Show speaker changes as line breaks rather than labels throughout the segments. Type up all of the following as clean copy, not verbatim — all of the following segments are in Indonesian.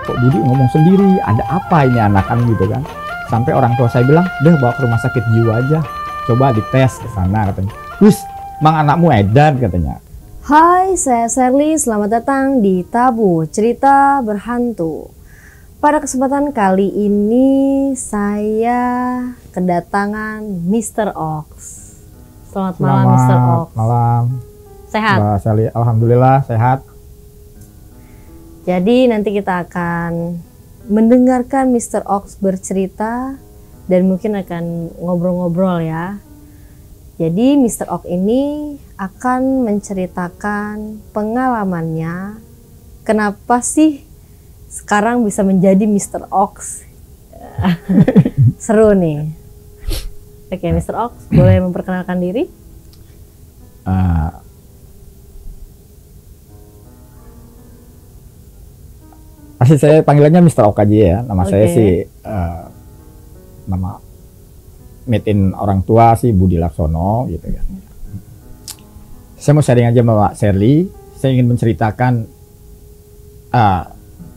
kok Budi ngomong sendiri, ada apa ini anakan gitu kan. Sampai orang tua saya bilang, "Udah bawa ke rumah sakit jiwa aja, coba dites ke sana," katanya. "Wis, mang anakmu edan," katanya.
Hai, saya Sherly, selamat datang di Tabu Cerita Berhantu. Pada kesempatan kali ini saya kedatangan Mr. Ox. Selamat malam Mr. Ox.
Malam.
Sehat?
Mbak Sherly, alhamdulillah sehat.
Jadi nanti kita akan mendengarkan Mr. Ox bercerita dan mungkin akan ngobrol-ngobrol ya. Jadi Mr. Ox ini akan menceritakan pengalamannya. Kenapa sih sekarang bisa menjadi Mr. Ox? Seru nih. Oke, Mr. Ox boleh memperkenalkan diri?
Pasti saya panggilannya Mr. Ox aja ya. Nama saya sih nama meetin orang tua sih Budi Laksono gitu kan. Saya mau sharing aja sama Mbak Sherly. Saya ingin menceritakan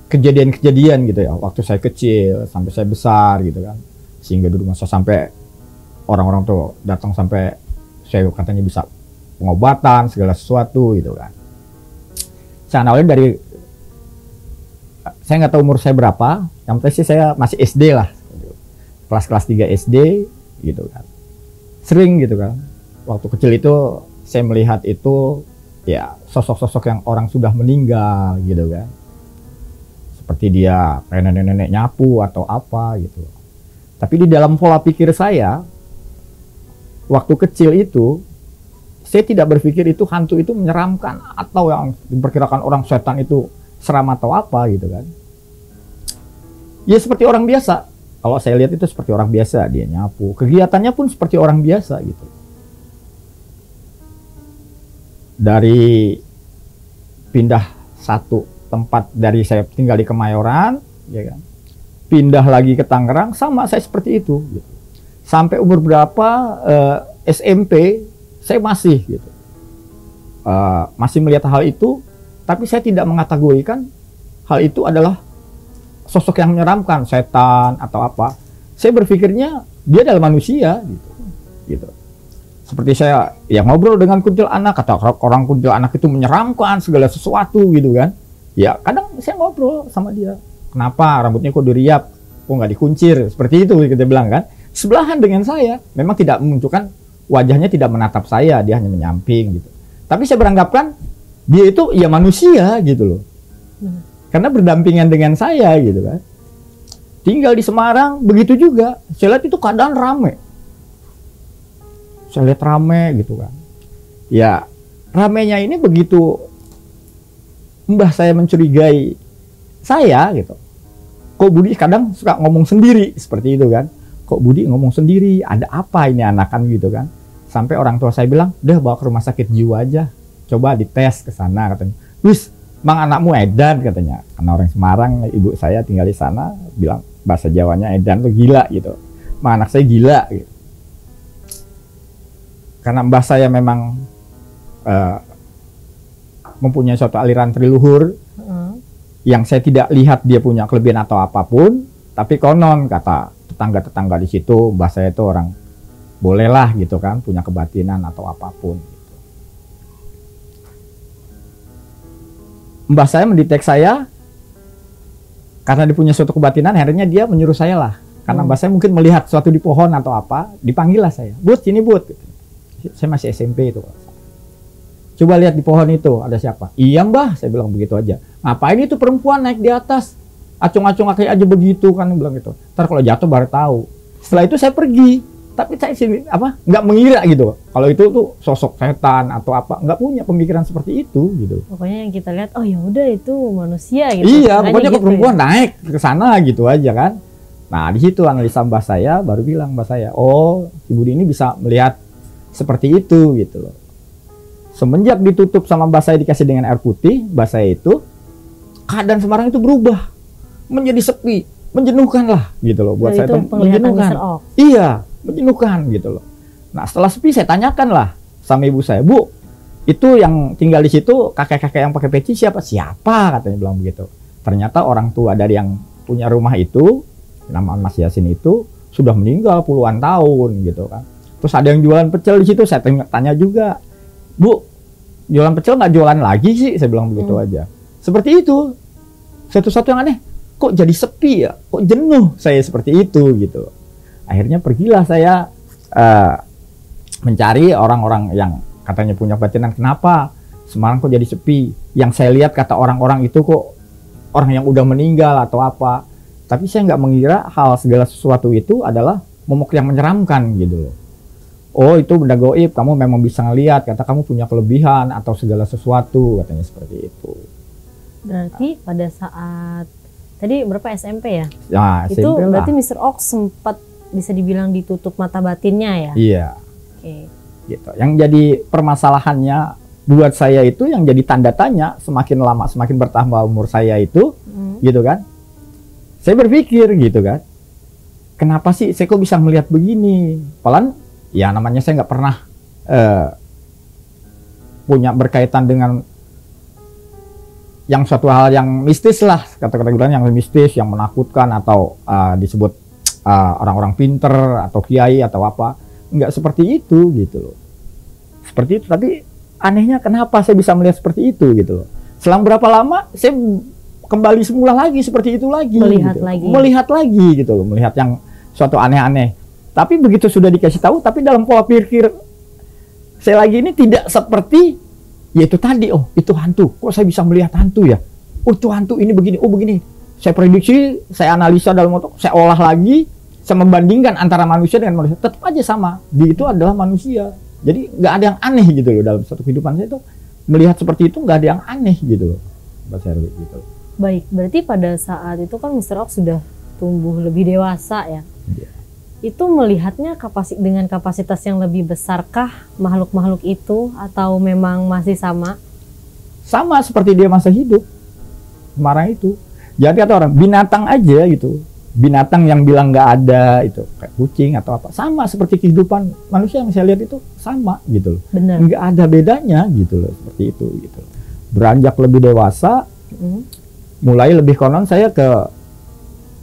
kejadian-kejadian gitu ya. Waktu saya kecil sampai saya besar gitu kan. Sehingga dulu masa sampai orang-orang tuh datang sampai saya katanya bisa pengobatan segala sesuatu gitu kan. Saya awalnya dari saya nggak tahu umur saya berapa, yang penting sih saya masih SD lah, kelas 3 SD gitu kan. Sering gitu kan, waktu kecil itu saya melihat itu ya sosok-sosok yang orang sudah meninggal gitu kan. Seperti dia kayak nenek-nenek nyapu atau apa gitu. Tapi di dalam pola pikir saya, waktu kecil itu, saya tidak berpikir itu hantu itu menyeramkan atau yang diperkirakan orang setan itu seram atau apa gitu kan. Ya seperti orang biasa. Kalau saya lihat itu seperti orang biasa, dia nyapu. Kegiatannya pun seperti orang biasa gitu. Dari pindah satu tempat dari saya tinggal di Kemayoran, ya kan. Pindah lagi ke Tangerang, sama saya seperti itu gitu. Sampai umur berapa SMP saya masih gitu. Masih melihat hal itu, tapi saya tidak mengategorikan hal itu adalah sosok yang menyeramkan, setan atau apa. Saya berpikirnya dia adalah manusia gitu. Seperti saya yang ngobrol dengan kuntilanak, kata orang kuntilanak itu menyeramkan segala sesuatu gitu kan. Ya kadang saya ngobrol sama dia. Kenapa rambutnya kok diriap, kok nggak dikuncir, seperti itu kita bilang kan. Sebelahan dengan saya, memang tidak menunjukkan wajahnya, tidak menatap saya, dia hanya menyamping gitu. Tapi saya beranggapan dia itu ya manusia gitu loh. Karena berdampingan dengan saya gitu kan. Tinggal di Semarang begitu juga. Saya lihat itu keadaan rame. Saya lihat rame gitu kan. Ya ramenya ini begitu mbah saya mencurigai saya gitu. Kok Budi kadang suka ngomong sendiri seperti itu kan. Kok Budi ngomong sendiri, ada apa ini anakan gitu kan. Sampai orang tua saya bilang, "Udah bawa ke rumah sakit jiwa aja. Coba dites ke sana," katanya. "Wis, mang anakmu edan," katanya. Karena orang Semarang, ibu saya tinggal di sana, bilang bahasa Jawanya edan tuh gila gitu. Mang anak saya gila gitu. Karena mbah saya memang mempunyai suatu aliran triluhur yang saya tidak lihat dia punya kelebihan atau apapun, tapi konon kata tetangga-tetangga di situ, mbah saya itu orang bolehlah gitu kan, punya kebatinan atau apapun. Mbah saya mendetek saya karena dia punya suatu kebatinan, akhirnya dia menyuruh saya lah. Karena mbah saya mungkin melihat sesuatu di pohon atau apa, dipanggil lah saya. "Bud, sini Bud." Saya masih SMP itu. "Coba lihat di pohon itu, ada siapa?" "Iya mbah," saya bilang begitu aja. "Ngapain itu perempuan naik di atas? Acung-acung kaki aja begitu kan," bilang gitu. "Ntar kalau jatuh baru tahu." Setelah itu saya pergi. Tapi saya sini nggak mengira gitu kalau itu tuh sosok setan atau apa, nggak punya pemikiran seperti itu gitu.
Pokoknya yang kita lihat, oh ya udah itu manusia gitu.
Iya, pokoknya
gitu
perempuan
ya?
naik ke sana gitu aja kan. Nah di situ analisa mbah saya baru bilang, mbah saya, "Oh si Budi ini bisa melihat seperti itu gitu loh." Semenjak ditutup sama mbah saya, dikasih dengan air putih, mbah saya itu keadaan Semarang itu berubah menjadi sepi, menjenuhkan lah gitu loh. Buat saya itu menjenuhkan. Iya, menjenuhkan gitu loh. Nah setelah sepi saya tanyakan lah sama ibu saya, "Bu, itu yang tinggal di situ kakek-kakek yang pakai peci siapa?" "Siapa?" katanya bilang begitu. ternyata orang tua dari yang punya rumah itu, nama Mas Yasin itu sudah meninggal puluhan tahun gitu kan. Terus ada yang jualan pecel di situ, saya tanya juga, Bu, jualan pecel nggak jualan lagi sih? Saya bilang begitu aja. Seperti itu. Satu-satu yang aneh, kok jadi sepi ya? Kok jenuh saya seperti itu gitu. Akhirnya pergilah saya mencari orang-orang yang katanya punya batinan. Kenapa Semarang kok jadi sepi? Yang saya lihat kata orang-orang itu kok orang yang udah meninggal atau apa. Tapi saya nggak mengira hal segala sesuatu itu adalah momok yang menyeramkan gitu loh. Oh itu benda goib, kamu memang bisa ngelihat, kata kamu punya kelebihan atau segala sesuatu, katanya seperti itu.
Berarti pada saat tadi berapa SMP ya?
Ya
itu
SMP
berarti
lah.
Mr. Ox sempat bisa dibilang ditutup mata batinnya ya?
Iya.
Oke.
Gitu. Yang jadi permasalahannya buat saya itu yang jadi tanda tanya semakin lama semakin bertambah umur saya itu, gitu kan? Saya berpikir gitu kan, kenapa sih saya kok bisa melihat begini? Padahal ya namanya saya nggak pernah punya berkaitan dengan yang suatu hal yang mistis lah, kata-kata bilang yang mistis, yang menakutkan atau disebut orang-orang pinter atau kiai atau apa. Nggak seperti itu gitu loh. Seperti itu, tapi anehnya kenapa saya bisa melihat seperti itu gitu loh. Selang berapa lama saya kembali semula lagi seperti itu lagi. Melihat lagi gitu loh, melihat yang suatu aneh-aneh. Tapi begitu sudah dikasih tahu, tapi dalam pola pikir saya lagi ini tidak seperti yaitu tadi, oh itu hantu, kok saya bisa melihat hantu ya, oh itu hantu ini begini, oh begini. Saya prediksi, saya analisa dalam otak, saya olah lagi, saya membandingkan antara manusia dengan manusia, tetap aja sama, dia itu adalah manusia. Jadi nggak ada yang aneh gitu loh dalam satu kehidupan saya itu, melihat seperti itu nggak ada yang aneh gitu loh, Mbak Sherly gitu.
Baik, berarti pada saat itu kan Mr. Ox sudah tumbuh lebih dewasa ya.
Yeah.
Itu melihatnya dengan kapasitas yang lebih besarkah makhluk-makhluk itu atau memang masih sama?
Sama seperti dia masa hidup, Semarang itu. Jadi kata orang binatang aja gitu, binatang yang bilang nggak ada itu kayak kucing atau apa, sama seperti kehidupan manusia yang saya lihat itu sama gitu loh.
Benar.
Nggak ada bedanya gitu loh, seperti itu gitu. Beranjak lebih dewasa, mulai lebih konon saya ke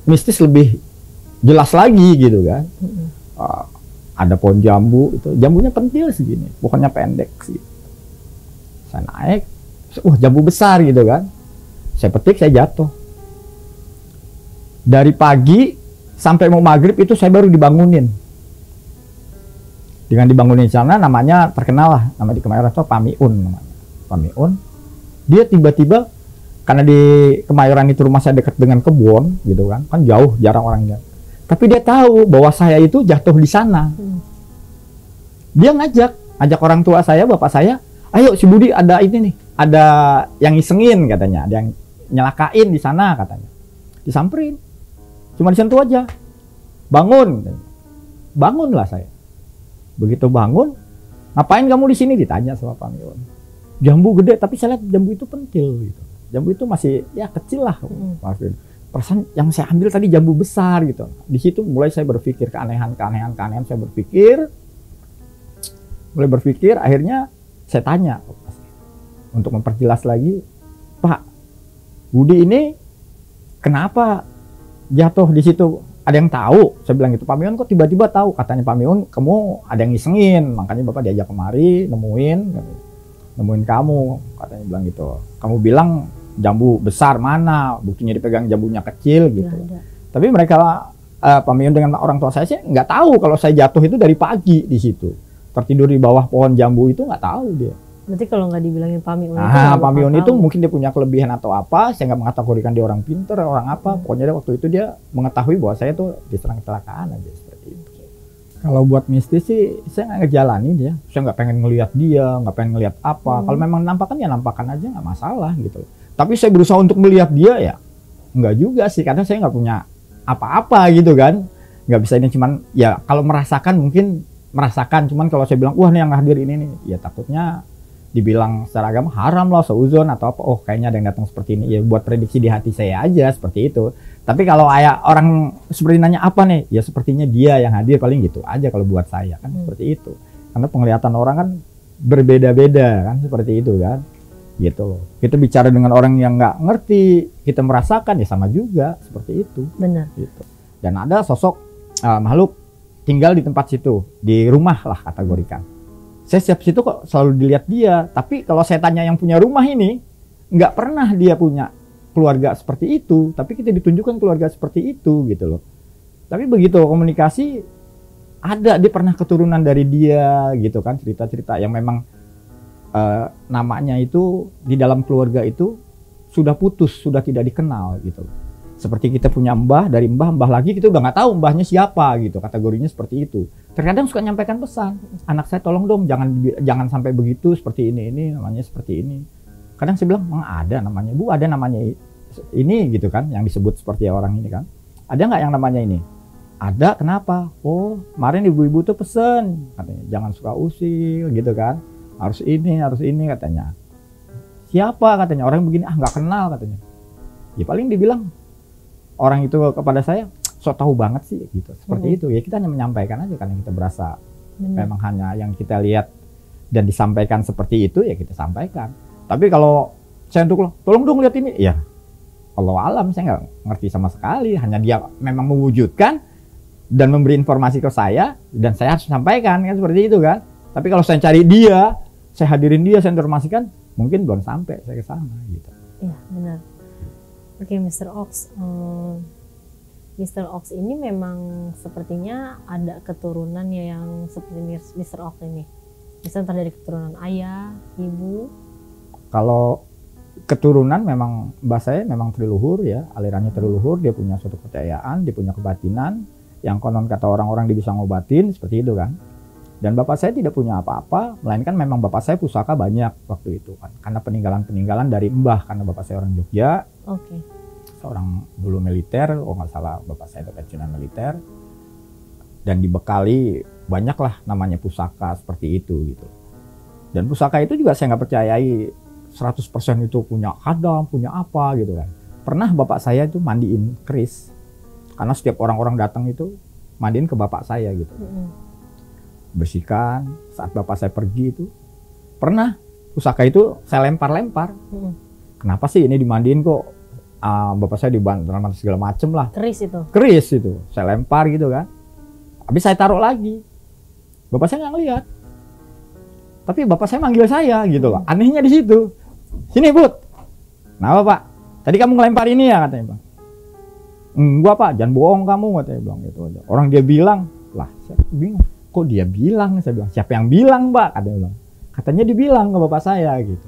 mistis lebih jelas lagi gitu kan. Ada pohon jambu itu, jambunya pentil segini, pokoknya pendek sih. Saya naik, jambu besar gitu kan. Saya petik, saya jatuh. Dari pagi sampai mau maghrib itu saya baru dibangunin. Dengan dibangunin di sana namanya terkenal lah, nama di Kemayoran itu Pamiun namanya. Pamiun. Dia tiba-tiba karena di Kemayoran itu rumah saya dekat dengan kebun gitu kan jauh, jarang orangnya. Tapi dia tahu bahwa saya itu jatuh di sana. Dia ngajak orang tua saya, bapak saya, ayo si Budi ada ini nih, ada yang ngisengin katanya, ada yang nyelakain di sana katanya. Disamperin, cuma disentuh aja, bangun, bangunlah saya. Begitu bangun, ngapain kamu di sini ditanya sama Pak Mion. Jambu gede, tapi saya lihat jambu itu pentil gitu. Jambu itu masih ya kecil lah, maksudnya. Perasaan yang saya ambil tadi jambu besar gitu. Di situ mulai saya berpikir keanehan, saya berpikir, akhirnya saya tanya untuk memperjelas lagi, Pak, Budi ini kenapa jatuh di situ? Ada yang tahu? Saya bilang gitu, Pak Mion kok tiba-tiba tahu? Katanya Pak Mion, kamu ada yang ngisengin, makanya Bapak diajak kemari, nemuin kamu, katanya bilang gitu. Kamu bilang jambu besar mana, buktinya dipegang jambunya kecil gitu. Tapi mereka Pak Mion dengan orang tua saya sih nggak tahu kalau saya jatuh itu dari pagi di situ, tertidur di bawah pohon jambu itu nggak tahu dia.
Berarti kalau nggak dibilangin Pak Mion
Pak Mion itu mungkin dia punya kelebihan atau apa, saya nggak mengkategorikan dia orang pinter, orang apa, pokoknya dia waktu itu dia mengetahui bahwa saya tuh diserang kecelakaan aja seperti itu. Kalau buat mistis sih saya nggak ngejalanin ya, saya nggak pengen ngelihat dia, nggak pengen ngelihat apa. Kalau memang nampakan ya nampakan aja, nggak masalah gitu. Tapi saya berusaha untuk melihat dia ya enggak juga sih, karena saya nggak punya apa-apa gitu kan. Nggak bisa ini cuman ya kalau merasakan mungkin merasakan, cuman kalau saya bilang wah nih yang hadir ini nih, ya takutnya dibilang secara agama haram lah, seuzon atau apa. Oh kayaknya ada yang datang seperti ini, ya buat prediksi di hati saya aja seperti itu. Tapi kalau orang seperti nanya apa nih, ya sepertinya dia yang hadir, paling gitu aja kalau buat saya kan seperti itu. Karena penglihatan orang kan berbeda-beda kan seperti itu kan. gitu loh. Kita bicara dengan orang yang nggak ngerti, kita merasakan ya sama juga seperti itu.
Benar.
Gitu. Dan ada sosok makhluk tinggal di tempat situ, di rumah lah kategorikan. Saya setiap situ kok selalu dilihat dia, tapi kalau saya tanya yang punya rumah ini, nggak pernah dia punya keluarga seperti itu, tapi kita ditunjukkan keluarga seperti itu gitu loh. Tapi begitu komunikasi, ada dia pernah keturunan dari dia gitu kan, cerita-cerita yang memang namanya itu di dalam keluarga itu sudah putus, sudah tidak dikenal gitu. Seperti kita punya mbah, dari mbah lagi kita udah nggak tahu mbahnya siapa gitu, kategorinya seperti itu. Terkadang suka nyampaikan pesan, anak saya tolong dong jangan sampai begitu, seperti ini namanya seperti ini. Kadang saya bilang, ada namanya, Bu, ada namanya ini gitu kan, yang disebut seperti orang ini kan. Ada nggak yang namanya ini? Ada, kenapa? Oh, kemarin ibu-ibu tuh pesen, katanya, jangan suka usil gitu kan. Harus ini katanya. Siapa katanya, orang begini, nggak kenal katanya. Ya paling dibilang, orang itu kepada saya, sok tahu banget sih gitu. Seperti itu, ya kita hanya menyampaikan aja karena kita berasa memang hanya yang kita lihat dan disampaikan seperti itu, ya kita sampaikan. Tapi kalau saya untuk tolong dong lihat ini, ya Allah alam saya nggak ngerti sama sekali. Hanya dia memang mewujudkan dan memberi informasi ke saya dan saya harus sampaikan kan seperti itu kan. Tapi kalau saya cari dia, saya hadirin dia, saya informasikan, mungkin belum sampai saya ke sana gitu.
Iya benar. Oke, Mr. Ox, Mr. Ox ini memang sepertinya ada keturunan ya yang seperti Mr. Ox ini. Misalnya dari keturunan ayah, ibu.
Kalau keturunan memang mbah saya memang triluhur ya, alirannya triluhur, dia punya suatu kepercayaan, dia punya kebatinan yang konon kata orang-orang dia bisa ngobatin seperti itu kan. Dan bapak saya tidak punya apa-apa, melainkan memang bapak saya pusaka banyak waktu itu kan, karena peninggalan-peninggalan dari mbah, karena bapak saya orang Jogja.
Oke.
Seorang dulu militer, nggak salah bapak saya itu pensiunan militer, dan dibekali banyaklah namanya pusaka seperti itu gitu. Dan pusaka itu juga saya nggak percayai 100% itu punya kadam, punya apa gitu kan. Pernah bapak saya itu mandiin keris, karena setiap orang-orang datang itu mandiin ke bapak saya gitu. Bersihkan, saat bapak saya pergi itu, pernah pusaka itu saya lempar-lempar. Kenapa sih ini dimandiin kok? Bapak saya dibantu segala macem lah. Keris itu, saya lempar gitu kan. Habis saya taruh lagi. Bapak saya nggak ngeliat. Tapi bapak saya manggil saya gitu loh. Anehnya di situ. Sini Bud. Kenapa Pak? Tadi kamu ngelempar ini ya katanya Bang. Enggak Pak, jangan bohong kamu katanya Bang gitu aja. Orang dia bilang, lah saya bingung. Kok dia bilang? Saya bilang, siapa yang bilang Pak? Katanya dibilang ke bapak saya gitu.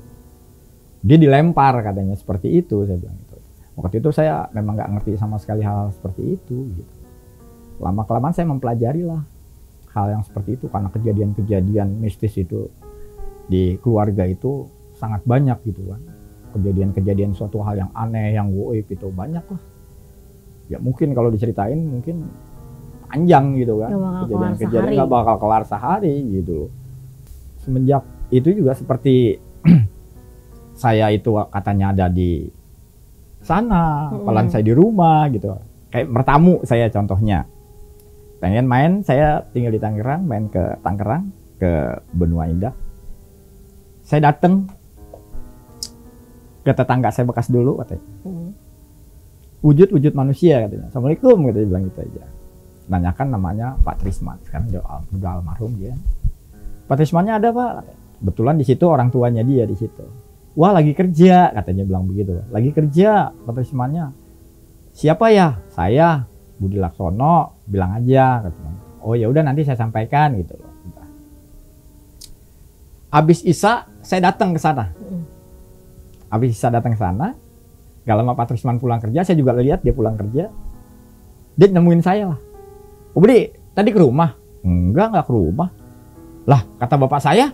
Dia dilempar katanya seperti itu, saya bilang gitu. Waktu itu saya memang nggak ngerti sama sekali hal seperti itu gitu. Lama-kelamaan saya mempelajari lah hal yang seperti itu, karena kejadian-kejadian mistis itu di keluarga itu sangat banyak gitu kan. Kejadian-kejadian suatu hal yang aneh, yang goib itu banyak lah. Ya mungkin kalau diceritain mungkin panjang gitu kan. Kejadian-kejadian nggak bakal kelar sehari gitu. Semenjak itu juga seperti saya itu katanya ada di sana, pelan saya di rumah gitu. Kayak bertamu saya contohnya. Pengen main, saya tinggal di Tangerang, main ke Tangerang, ke Benua Indah. Saya datang ke tetangga saya bekas dulu katanya. Wujud manusia katanya. Assalamualaikum katanya, bilang gitu aja. Nanyakan namanya Pak Trisman, sekarang udah almarhum dia. Pak Trismannya ada Pak, kebetulan di situ orang tuanya dia di situ. Wah lagi kerja katanya, bilang begitu. Lagi kerja Pak Trismannya. Siapa ya? Saya Budi Laksono, bilang aja katanya. Oh ya udah nanti saya sampaikan gitu loh. Habis Isya saya datang ke sana. Habis Isya datang ke sana. Gak lama Pak Trisman pulang kerja, saya juga lihat dia pulang kerja. Dia nemuin saya lah. Oh Budi, tadi ke rumah? Enggak ke rumah. Lah, kata bapak saya,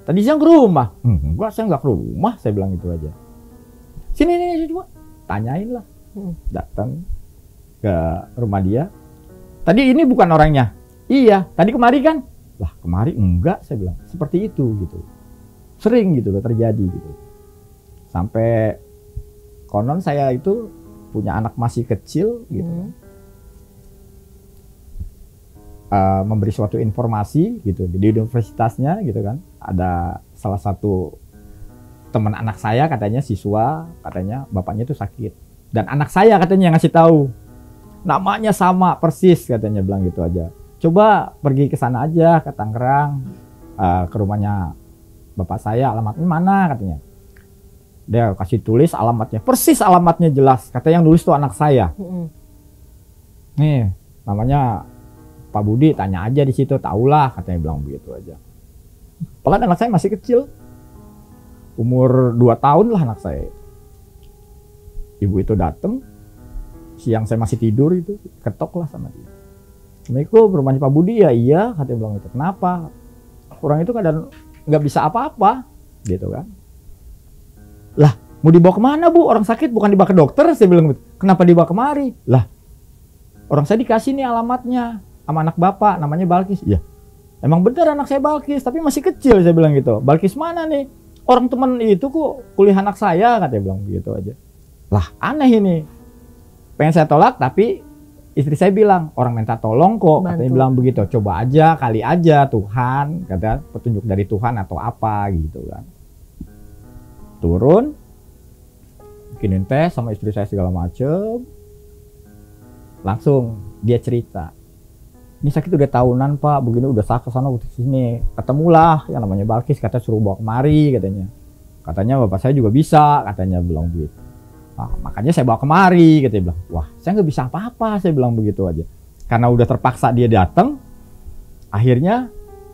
tadi siang ke rumah. Enggak, saya enggak ke rumah, saya bilang itu aja. Sini coba, tanyain lah. Datang ke rumah dia. Tadi ini bukan orangnya. Iya, tadi kemari kan? Lah, kemari enggak, saya bilang. Seperti itu gitu. Sering gitu loh terjadi gitu. Sampai konon saya itu punya anak masih kecil gitu. Memberi suatu informasi gitu di universitasnya gitu kan, ada salah satu teman anak saya katanya siswa, katanya bapaknya itu sakit. Dan anak saya katanya yang ngasih tahu. Namanya sama persis katanya, bilang gitu aja. Coba pergi ke sana aja ke Tangerang, ke rumahnya bapak saya, alamatnya mana katanya. Dia kasih tulis alamatnya, persis alamatnya jelas. Katanya yang nulis tuh anak saya. Nih, namanya Pak Budi, tanya aja di situ, tahulah katanya, bilang begitu aja. Padahal anak saya masih kecil. Umur 2 tahun lah anak saya. Ibu itu datang, siang saya masih tidur itu, ketok lah sama dia. Assalamualaikum, rumahnya Pak Budi ya? Iya, katanya bilang itu. Kenapa? Orang itu kadang nggak bisa apa-apa, gitu kan. Lah, mau dibawa kemana bu? Orang sakit bukan dibawa ke dokter, saya bilang gitu. Kenapa dibawa kemari? Lah, orang saya dikasih nih alamatnya sama anak bapak, namanya Balkis. Ya, emang bener anak saya Balkis, tapi masih kecil, saya bilang gitu. Balkis mana nih? Orang teman itu kok kuliah anak saya, katanya bilang begitu aja. Lah, aneh ini. Pengen saya tolak, tapi istri saya bilang, orang minta tolong kok, katanya bilang begitu. Coba aja, kali aja Tuhan, kata petunjuk dari Tuhan atau apa gitu kan. Turun, bikinin teh sama istri saya segala macem. Langsung dia cerita. Ini sakit udah tahunan pak, begini udah sakit sana udah sini. Ketemulah yang namanya Balkis, kata suruh bawa kemari katanya. Katanya bapak saya juga bisa, katanya bilang begitu. Nah, makanya saya bawa kemari, katanya bilang. Wah, saya nggak bisa apa-apa, saya bilang begitu aja. Karena udah terpaksa dia datang, akhirnya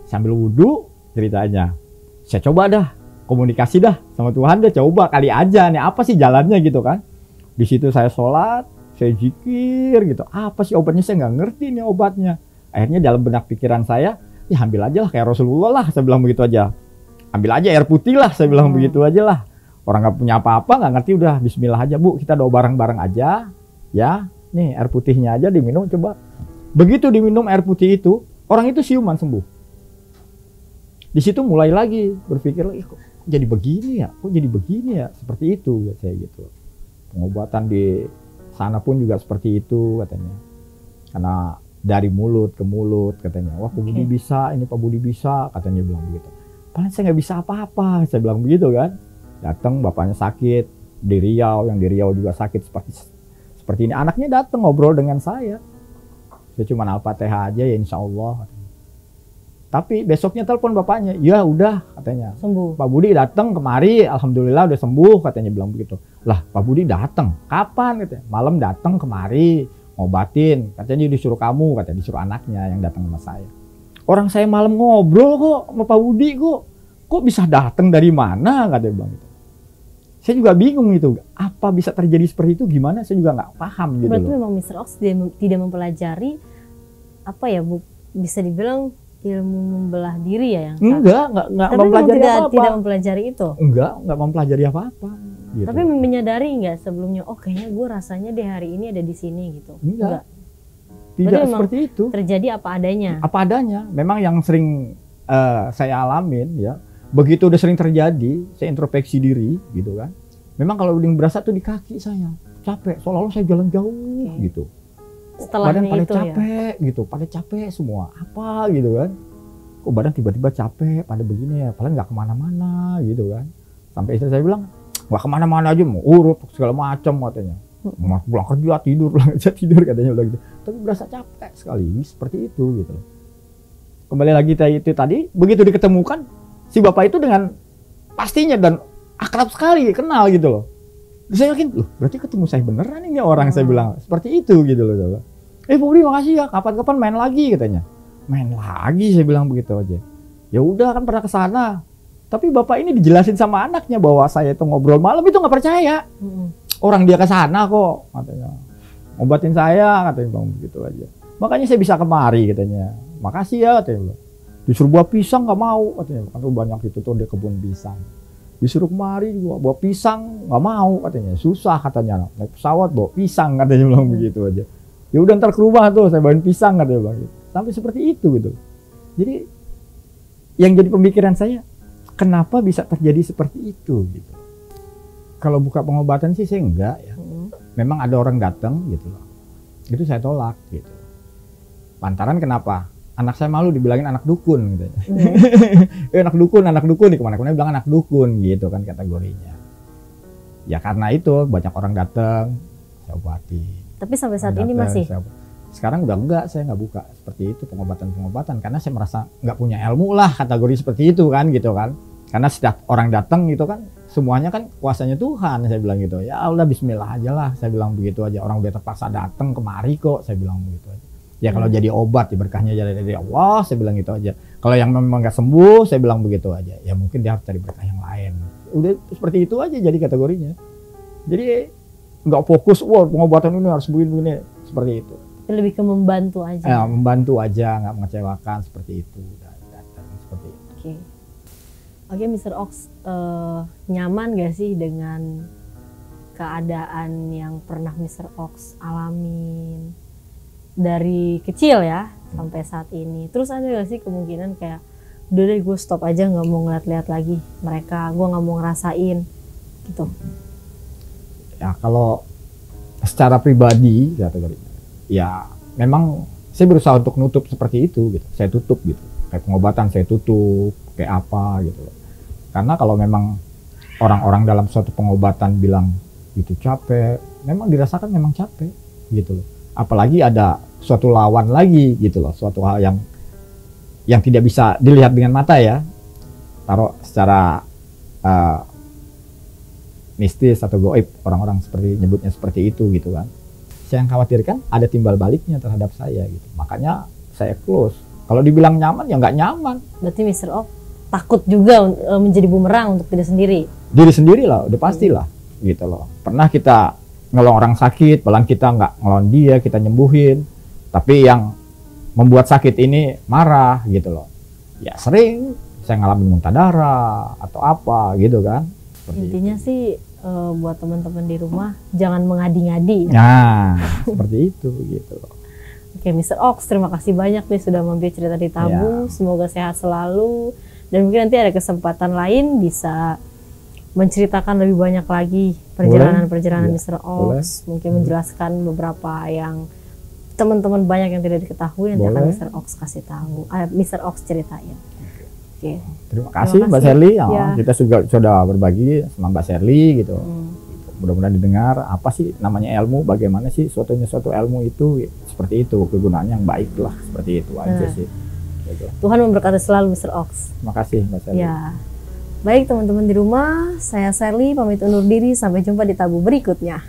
sambil wudhu ceritanya. Saya coba dah, komunikasi dah sama Tuhan, dia coba kali aja nih apa sih jalannya gitu kan. Di situ saya sholat, saya zikir gitu. Apa sih obatnya, saya nggak ngerti nih obatnya. Akhirnya dalam benak pikiran saya, ya ambil aja lah kayak Rasulullah lah, saya bilang begitu aja. Ambil aja air putih lah, saya bilang begitu aja lah. Orang nggak punya apa-apa, nggak ngerti, udah bismillah aja bu, kita doa bareng-bareng aja. Ya, nih air putihnya aja diminum coba. Begitu diminum air putih itu, orang itu siuman sembuh. Di situ mulai lagi berpikir lagi, kok jadi begini ya, kok jadi begini ya, seperti itu ya saya gitu. Pengobatan di sana pun juga seperti itu katanya. Karena dari mulut ke mulut katanya, wah Pak Budi bisa, ini Pak Budi bisa, katanya bilang begitu. Padahal saya nggak bisa apa-apa, saya bilang begitu kan. Datang bapaknya sakit di Riau, yang di Riau juga sakit seperti ini. Anaknya datang ngobrol dengan saya. Saya cuma Al-Fatihah aja ya insya Allah. Tapi besoknya telepon bapaknya, ya udah katanya. Sembuh. Pak Budi datang kemari, alhamdulillah udah sembuh, katanya bilang begitu. Lah Pak Budi datang, kapan katanya? Malam datang kemari, ngobatin, katanya disuruh kamu, katanya disuruh anaknya yang datang sama saya. Orang saya malam ngobrol kok sama Pak Budi kok bisa datang dari mana, katanya bilang gitu. Saya juga bingung itu, apa bisa terjadi seperti itu, gimana saya juga nggak paham gitu.
Berarti memang Mr. Ox tidak mempelajari apa ya bu, bisa dibilang ilmu membelah diri ya yang
enggak mempelajari apa-apa.
Tidak mempelajari itu.
Enggak mempelajari apa-apa. Gitu.
Tapi menyadari nggak sebelumnya, oh kayaknya gue rasanya di hari ini ada di sini gitu.
Enggak. Tidak seperti itu.
Terjadi apa adanya.
Apa adanya. Memang yang sering saya alamin ya. Begitu udah sering terjadi, saya introspeksi diri gitu kan. Memang kalau udah berasa tuh di kaki saya capek, seolah-olah saya jalan jauh gitu.
Setelahnya
badan pada
itu
capek ya? Gitu, pada capek semua. Apa gitu kan? Kok badan tiba-tiba capek, pada begini ya, padahal nggak kemana-mana gitu kan. Sampai istri saya bilang, nggak kemana-mana aja, mau urut segala macam katanya. Mau pulang kerja tidur katanya bilang gitu. Tapi berasa capek sekali, seperti itu gitu. Kembali lagi itu tadi, begitu diketemukan si bapak itu dengan pastinya dan akrab sekali, kenal gitu loh. Saya yakin, loh berarti ketemu saya beneran ini orang, saya bilang seperti itu gitu loh. Pak Budi makasih ya, kapan-kapan main lagi katanya. Main lagi, saya bilang begitu aja. Ya udah kan pernah ke sana. Tapi bapak ini dijelasin sama anaknya bahwa saya itu ngobrol malam itu nggak percaya. Orang dia ke sana kok katanya. Ngobatin saya katanya, bang begitu aja. Makanya saya bisa kemari katanya. Makasih ya katanya. Disuruh buah pisang nggak mau katanya. Kan banyak itu tuh di kebun pisang. Disuruh kemari juga bawa pisang nggak mau katanya. Susah katanya. Naik pesawat bawa pisang katanya, bilang begitu aja. Ya udah ntar ke rumah tuh saya bawain pisang katanya, bang. Sampai seperti itu gitu. Jadi yang jadi pemikiran saya, kenapa bisa terjadi seperti itu gitu. Kalau buka pengobatan sih saya enggak ya. Memang ada orang datang gitu loh. Itu saya tolak gitu. Lantaran kenapa? anak saya malu dibilangin anak dukun gitu. Anak dukun nih, kemana-mana bilang anak dukun gitu kan kategorinya. Ya karena itu banyak orang datang, saya obati.
Tapi sampai saat ini masih?
Sekarang udah enggak, saya nggak buka seperti itu pengobatan karena saya merasa nggak punya ilmu lah kategori seperti itu kan gitu kan. Karena setiap orang datang gitu kan semuanya kan kuasanya Tuhan, saya bilang gitu. Ya udah bismillah aja lah, saya bilang begitu aja. Orang udah terpaksa datang kemari kok, saya bilang begitu aja. Ya kalau jadi obat, ya berkahnya jadi dari Allah, saya bilang gitu aja. Kalau yang memang nggak sembuh, saya bilang begitu aja. Ya mungkin dia harus cari berkah yang lain. Udah seperti itu aja jadi kategorinya. Jadi nggak fokus, wah pengobatan ini harus begini, seperti itu.
Lebih ke membantu aja.
Membantu aja, nggak mengecewakan seperti itu. Datang seperti itu.
Oke, Mr. Ox, nyaman gak sih dengan keadaan yang pernah Mr. Ox alamin dari kecil ya sampai saat ini? Terus ada gak sih kemungkinan kayak udah deh gue stop aja, nggak mau ngeliat-liat lagi mereka, gue nggak mau ngerasain gitu?
Ya kalau secara pribadi kategorinya, ya memang saya berusaha untuk nutup seperti itu gitu. Saya tutup gitu. Kayak pengobatan saya tutup, kayak apa gitu. Karena kalau memang orang-orang dalam suatu pengobatan bilang itu capek, memang dirasakan memang capek gitu loh. Apalagi ada suatu lawan lagi gitu loh, suatu hal yang tidak bisa dilihat dengan mata ya. Taruh secara mistis atau goib, orang-orang seperti nyebutnya seperti itu gitu kan. Saya yang khawatirkan ada timbal baliknya terhadap saya gitu. Makanya saya close. Kalau dibilang nyaman ya nggak nyaman.
Berarti Mr. Ox takut juga menjadi bumerang untuk diri sendiri.
Diri sendiri lah, udah pastilah gitu loh. Pernah kita nolong orang sakit, bahkan kita nggak ngelawan dia, kita nyembuhin. Tapi yang membuat sakit ini marah gitu loh. Ya sering saya ngalamin muntah darah atau apa gitu kan. Seperti
intinya itu sih buat teman-teman di rumah jangan mengadi-ngadi.
Nah, seperti itu gitu loh.
Oke, Mr. Ox, terima kasih banyak nih sudah mampir cerita di Tabu. Semoga sehat selalu dan mungkin nanti ada kesempatan lain bisa menceritakan lebih banyak lagi perjalanan-perjalanan Mr. Ox. Mungkin menjelaskan beberapa yang teman-teman banyak yang tidak diketahui, nanti akan Mr. Ox kasih tahu. Mr. Ox ceritain. Oke.
Terima kasih Mbak Sherly. Kita sudah berbagi sama Mbak Sherly gitu. Mudah-mudahan didengar apa sih namanya ilmu, bagaimana sih suatu ilmu itu seperti itu, kegunaannya yang baik lah, seperti itu aja sih. Gitu.
Tuhan memberkati selalu Mr. Ox.
Terima kasih Mbak Sherly.
Ya. Baik teman-teman di rumah, saya Sherly pamit undur diri, sampai jumpa di Tabu berikutnya.